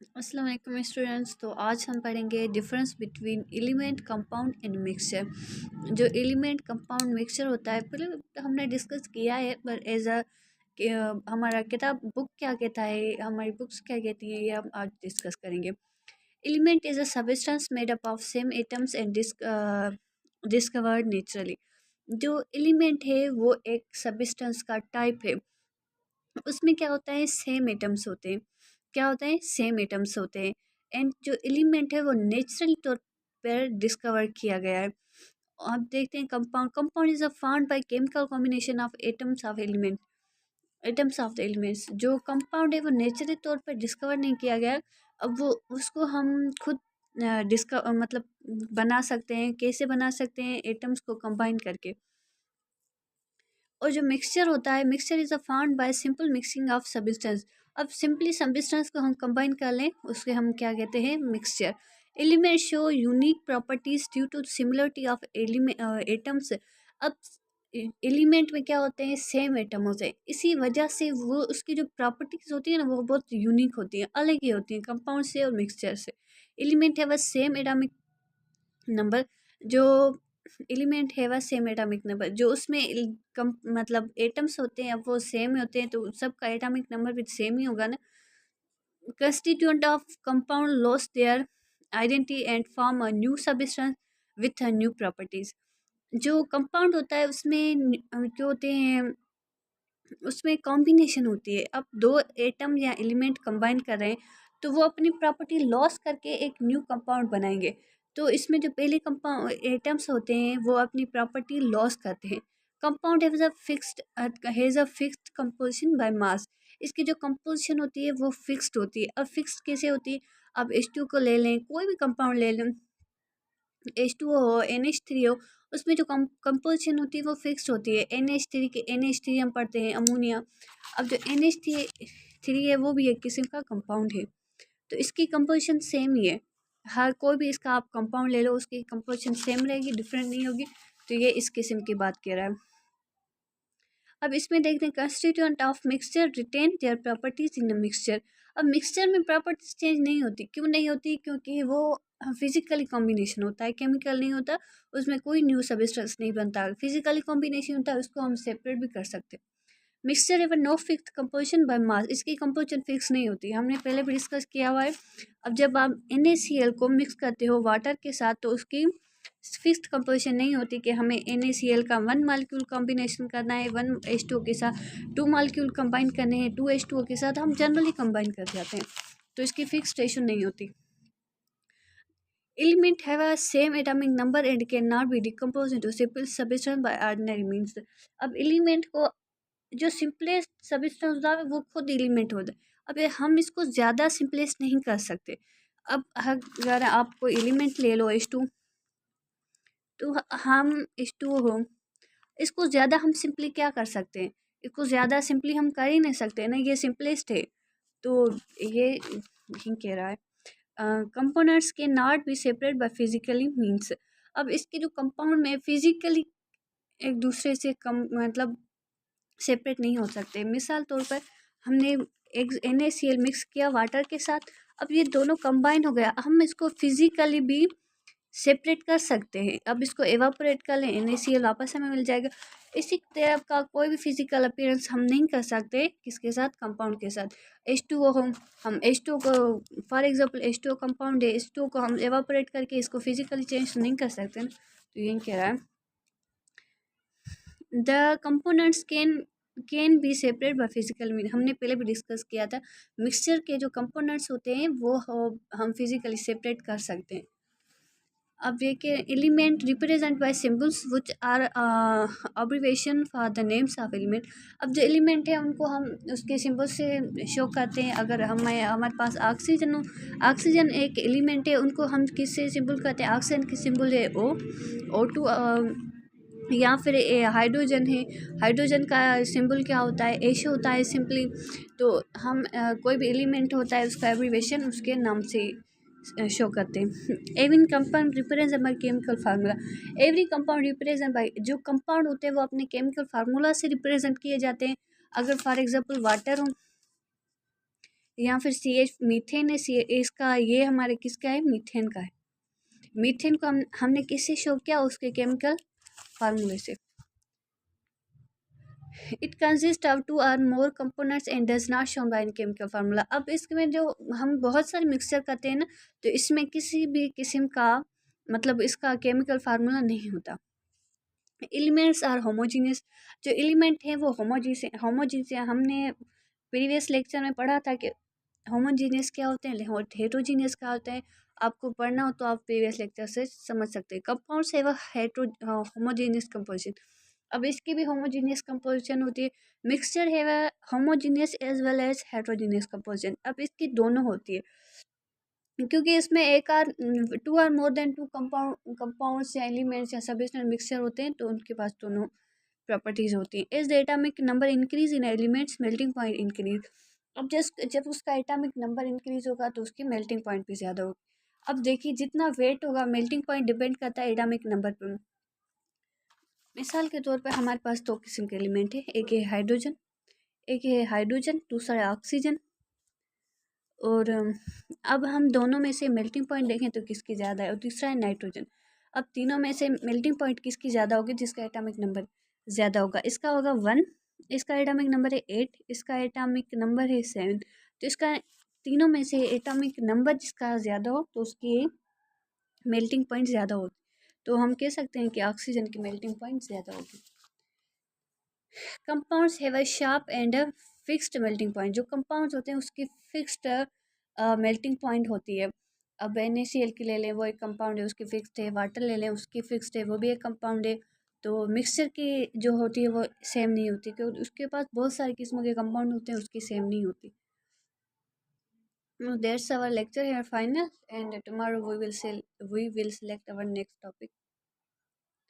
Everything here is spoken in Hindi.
अस्सलाम वालेकुम स्टूडेंट्स। तो आज हम पढ़ेंगे difference between element compound and mixture. जो एलिमेंट कंपाउंड मिक्सचर होता है पहले हमने डिस्कस किया है, पर एज अ हमारा किताब बुक क्या कहता है, हमारी बुक्स क्या कहती है, ये हम आज डिस्कस करेंगे। Element is a substance made up of same atoms and discovered naturally. जो एलिमेंट है वो एक सबस्टेंस का टाइप है। उसमें क्या होता है, सेम एटम्स होते हैं। क्या होता है, सेम एटम्स होते हैं। एंड जो एलिमेंट है वो नेचुरल तौर पर डिस्कवर किया गया है। अब देखते हैं compound. Compound is a found by chemical combination of atoms of element, atoms of the elements. जो कंपाउंड है वो नेचुरली तौर पर डिस्कवर नहीं किया गया है। अब वो उसको हम खुद डिस्कवर मतलब बना सकते हैं। कैसे बना सकते हैं, एटम्स को कंबाइन करके। और जो मिक्सचर होता है, mixture is a found by simple mixing of substance. अब सिंपली सब्सटेंस को हम कंबाइन कर लें, उसके हम क्या कहते हैं, mixture. Element show unique properties due to similarity of atoms. अब एलिमेंट में क्या होते हैं, सेम एटम होते हैं, इसी वजह से वो उसकी जो प्रॉपर्टीज होती है ना वो बहुत यूनिक होती है, अलग ही होती है कंपाउंड से और मिक्सचर से। एलिमेंट है वह सेम एटॉमिक नंबर। जो एलिमेंट है वह सेम एटॉमिक नंबर, जो उसमें कम मतलब एटम्स होते हैं, अब वो सेम होते हैं तो सबका एटॉमिक नंबर भी सेम ही होगा ना। Constituent of compound loss their identity and form a new substance with a new properties. जो कंपाउंड होता है उसमें जो होते हैं, उसमें कॉम्बिनेशन होती है। अब दो एटम या एलिमेंट कंबाइन कर रहे हैं तो वो अपनी प्रॉपर्टी लॉस करके एक न्यू कंपाउंड बनाएंगे। तो इसमें जो पहले कंपाउंड एटम्स होते हैं वो अपनी प्रॉपर्टी लॉस करते हैं। Compound has a fixed composition by mass. इसकी जो कंपोजिशन होती है वो फिक्स्ड होती है। अब फिक्स्ड कैसे होती है, अब H2 को ले लें, कोई भी कंपाउंड ले लें, H2O हो, NH3 हो, उसमें जो कंपोजिशन होती है वो फिक्स होती है। NH3 के NH3 हम पढ़ते हैं अमोनिया। अब जो NH3 है वो भी एक किस्म का कंपाउंड है, तो इसकी कंपोजिशन सेम ही है। हर कोई भी इसका आप कंपाउंड ले लो, उसकी कंपोजिशन सेम रहेगी, डिफरेंट नहीं होगी। तो ये इस किस्म की बात कह रहा है। अब इसमें देखते हैं constituent of mixture retain their properties in the mixture. अब मिक्सचर में प्रॉपर्टीज चेंज नहीं होती। क्यों नहीं होती, क्योंकि वो फिजिकली कॉम्बिनेशन होता है, केमिकल नहीं होता। उसमें कोई न्यू सबस्टेंस नहीं बनता, फिजिकली कॉम्बिनेशन होता है, उसको हम सेपरेट भी कर सकते हैं। Mixture have no fix composition by mass. इसकी कंपोजिशन फिक्स नहीं होती, हमने पहले भी डिस्कस किया हुआ है। अब जब आप NaCl को मिक्स करते हो वाटर के साथ तो उसकी फिक्स्ड कंपोजिशन नहीं होती कि हमें NaCl का 1 मालिक्यूल कॉम्बिनेशन करना है 1H2O के साथ, 2 मालिक्यूल कंबाइन करने हैं 2H2O के साथ, हम जनरली कंबाइन कर जाते हैं। तो इसकी फिक्स रेशो नहीं होती। Element have a same atomic number and can not be decompose into simple substance by ordinary means. अब एलिमेंट को जो सिंपलेस्ट सबस्टेंस होता है वो खुद एलिमेंट होता है। अब ये हम इसको ज़्यादा सिंपलेस्ट नहीं कर सकते। अब अगर आप कोई एलिमेंट ले लो H2, तो हम H2 हो, इसको ज़्यादा हम सिंपली क्या कर सकते हैं, इसको ज़्यादा सिंपली हम कर ही नहीं सकते ना, ये सिंपलेस्ट है। तो ये यही कह रहा है कंपोनेंट्स के not be separate by physically means. अब इसके जो कंपाउंड में फिजिकली एक दूसरे से कम मतलब सेपरेट नहीं हो सकते। मिसाल तौर पर हमने एक NaCl मिक्स किया वाटर के साथ, अब ये दोनों कंबाइन हो गया, हम इसको फिजिकली भी सेपरेट कर सकते हैं। अब इसको एवापोरेट कर लें, NaCl वापस हमें मिल जाएगा। इसी तरह का कोई भी फिजिकल अपीयरेंस हम नहीं कर सकते किसके साथ, कंपाउंड के साथ। H2O हम H2O को फॉर एग्जांपल H2O कंपाउंड है, H2O को हम एवापोरेट करके इसको फिजिकली चेंज नहीं कर सकते ना। तो यही कह रहा है the components can be separate by physical mean. हमने पहले भी डिस्कस किया था, मिक्सचर के जो कंपोनेंट्स होते हैं वो हम फिजिकली सेपरेट कर सकते हैं। अब देखिए element represent by symbols which are abbreviation for the names of element. अब जो एलिमेंट है उनको हम उसके सिंबल से शो करते हैं। अगर हमारे पास ऑक्सीजन हो, ऑक्सीजन एक एलिमेंट है, उनको हम किससे सिंबल करते हैं, ऑक्सीजन की सिंबल है O2। या फिर हाइड्रोजन है, हाइड्रोजन का सिंबल क्या होता है, एच होता है सिंपली। तो हम कोई भी एलिमेंट होता है उसका एब्रीवेशन उसके नाम से शो करते हैं। Every compound represent by chemical formula. Every compound represent by, जो कंपाउंड होते हैं वो अपने केमिकल फार्मूला से रिप्रेजेंट किए जाते हैं। अगर फॉर एग्जांपल वाटर हो, या फिर CH मीथेन है, सी इसका ये हमारे किसका है, मीथेन का है। मीथेन को हमने किससे शो किया, उसके केमिकल फार्मूले से। It consist of 2 or more components and does not shown by in chemical formula. अब इसमें जो हम बहुत सारे मिक्सचर करते हैं ना, तो इसमें किसी भी किस्म का मतलब इसका केमिकल फार्मूला नहीं होता। एलिमेंट्स आर होमोजीनियस, जो एलिमेंट हैं वो होमोजीनियस हमने प्रीवियस लेक्चर में पढ़ा था कि होमोजीनियस क्या होते हैं, हेट्रोजीनियस क्या होते हैं। आपको पढ़ना हो तो आप प्रीवियस लेक्चर से समझ सकते हैं। कंपाउंड्स है वह होमोजीनियस कंपोजिशन। अब इसकी भी होमोजीनियस कंपोजिशन होती है। मिक्सचर है वह homogeneous as well as heterogeneous composition. अब इसकी दोनों होती है, क्योंकि इसमें 2 or more than 2 कंपाउंड्स या एलिमेंट्स या सबस्टेंस मिक्सचर होते हैं, तो उनके पास दोनों प्रॉपर्टीज होती हैं। इस atomic number increase in elements melting point increase. अब जब उसका एटॉमिक नंबर इंक्रीज होगा तो उसकी मेल्टिंग पॉइंट भी ज़्यादा होगी। अब देखिए जितना वेट होगा मेल्टिंग पॉइंट डिपेंड करता है एटॉमिक नंबर पर। मिसाल के तौर पर हमारे पास 2 किस्म के एलिमेंट है, एक है हाइड्रोजन, दूसरा है ऑक्सीजन। और अब हम दोनों में से मेल्टिंग पॉइंट देखें तो किसकी ज़्यादा है, और तीसरा है नाइट्रोजन। अब तीनों में से मेल्टिंग पॉइंट किसकी ज़्यादा होगी, जिसका एटॉमिक नंबर ज़्यादा होगा। इसका होगा 1, इसका एटॉमिक नंबर है 8, इसका एटॉमिक नंबर है 7। तो इसका तीनों में से एटॉमिक नंबर जिसका ज़्यादा हो तो उसकी मेल्टिंग पॉइंट ज़्यादा होगी। तो हम कह सकते हैं कि ऑक्सीजन की मेल्टिंग पॉइंट ज़्यादा होगी। Compounds have a sharp and fixed melting point. जो कंपाउंड्स होते हैं उसकी फिक्स्ड मेल्टिंग पॉइंट होती है। अब NaCl की ले लें, वो एक कंपाउंड है, उसकी फिक्स्ड है। वाटर ले लें, उसकी फिक्स्ड है, वो भी एक कंपाउंड है। तो मिक्सचर की जो होती है वो सेम नहीं होती, क्योंकि उसके पास बहुत सारी किस्मों के कंपाउंड होते हैं, उसकी सेम नहीं होती। That's our lecture here final, and tomorrow we will select our next topic.